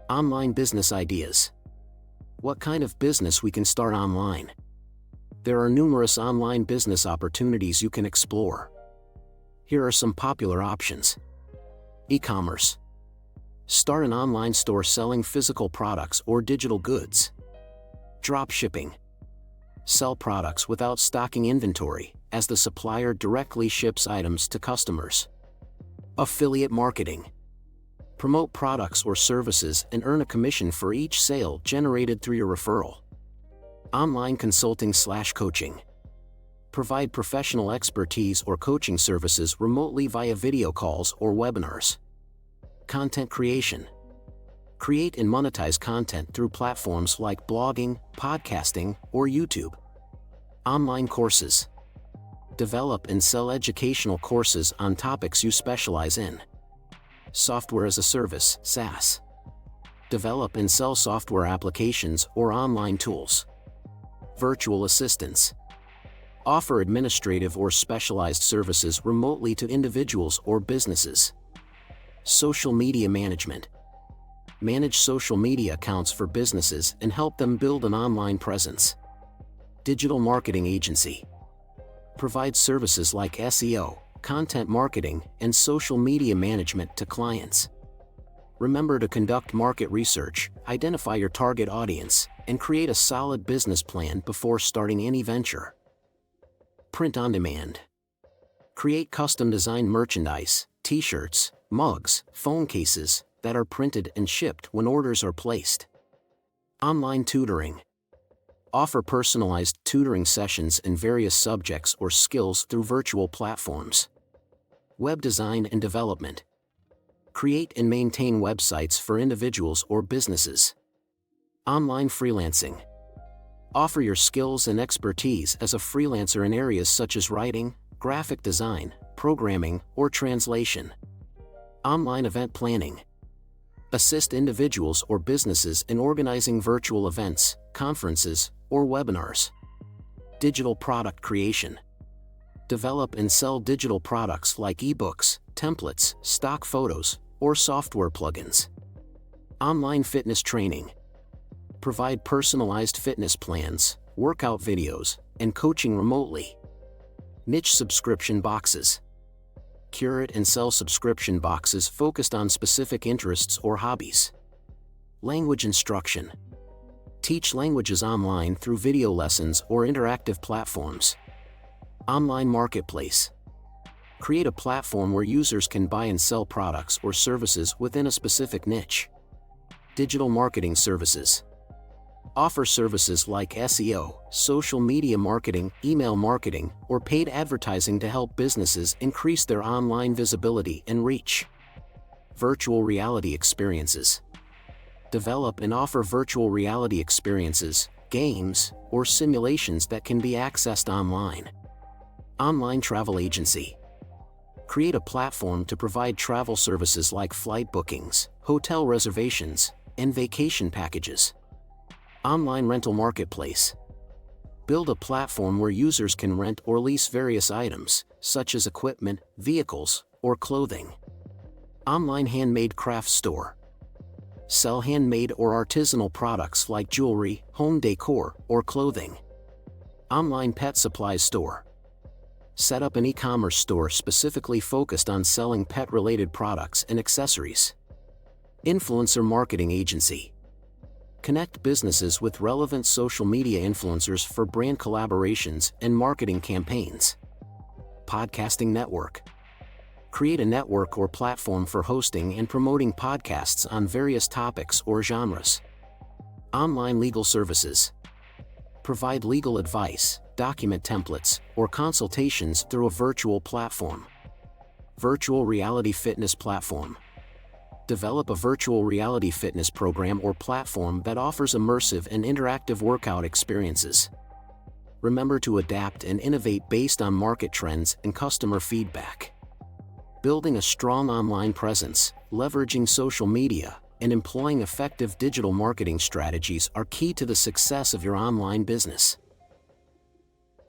Online business ideas. What kind of business we can start online? There are numerous online business opportunities you can explore. Here are some popular options. E-commerce. Start an online store selling physical products or digital goods. Drop shipping. Sell products without stocking inventory, as the supplier directly ships items to customers. Affiliate marketing. Promote products or services and earn a commission for each sale generated through your referral. Online consulting/coaching. Provide professional expertise or coaching services remotely via video calls or webinars. Content creation. Create and monetize content through platforms like blogging, podcasting, or YouTube. Online courses. Develop and sell educational courses on topics you specialize in. Software as a service, SaaS. Develop and sell software applications or online tools. Virtual assistants. Offer administrative or specialized services remotely to individuals or businesses. Social media management. Manage social media accounts for businesses and help them build an online presence. Digital marketing agency. Provide services like SEO, content marketing, and social media management to clients. Remember to conduct market research, identify your target audience, and create a solid business plan before starting any venture. Print on demand. Create custom-designed merchandise, t-shirts, mugs, phone cases, that are printed and shipped when orders are placed. Online tutoring. Offer personalized tutoring sessions in various subjects or skills through virtual platforms. Web design and development. Create and maintain websites for individuals or businesses. Online freelancing. Offer your skills and expertise as a freelancer in areas such as writing, graphic design, programming, or translation. Online event planning. Assist individuals or businesses in organizing virtual events, conferences, or webinars. Digital product creation. Develop and sell digital products like ebooks, templates, stock photos, or software plugins. Online fitness training. Provide personalized fitness plans, workout videos, and coaching remotely. Niche subscription boxes. Curate and sell subscription boxes focused on specific interests or hobbies. Language instruction. Teach languages online through video lessons or interactive platforms. Online marketplace. Create a platform where users can buy and sell products or services within a specific niche. Digital marketing services. Offer services like SEO, social media marketing, email marketing, or paid advertising to help businesses increase their online visibility and reach. Virtual reality experiences. Develop and offer virtual reality experiences, games, or simulations that can be accessed online. Online travel agency. Create a platform to provide travel services like flight bookings, hotel reservations, and vacation packages. Online rental marketplace. Build a platform where users can rent or lease various items, such as equipment, vehicles, or clothing. Online handmade craft store. Sell handmade or artisanal products like jewelry, home decor, or clothing. Online pet supplies store. Set up an e-commerce store specifically focused on selling pet-related products and accessories. Influencer marketing agency. Connect businesses with relevant social media influencers for brand collaborations and marketing campaigns. Podcasting network. Create a network or platform for hosting and promoting podcasts on various topics or genres. Online legal services. Provide legal advice, document templates, or consultations through a virtual platform. Virtual reality fitness platform. Develop a virtual reality fitness program or platform that offers immersive and interactive workout experiences. Remember to adapt and innovate based on market trends and customer feedback. Building a strong online presence, leveraging social media, and employing effective digital marketing strategies are key to the success of your online business.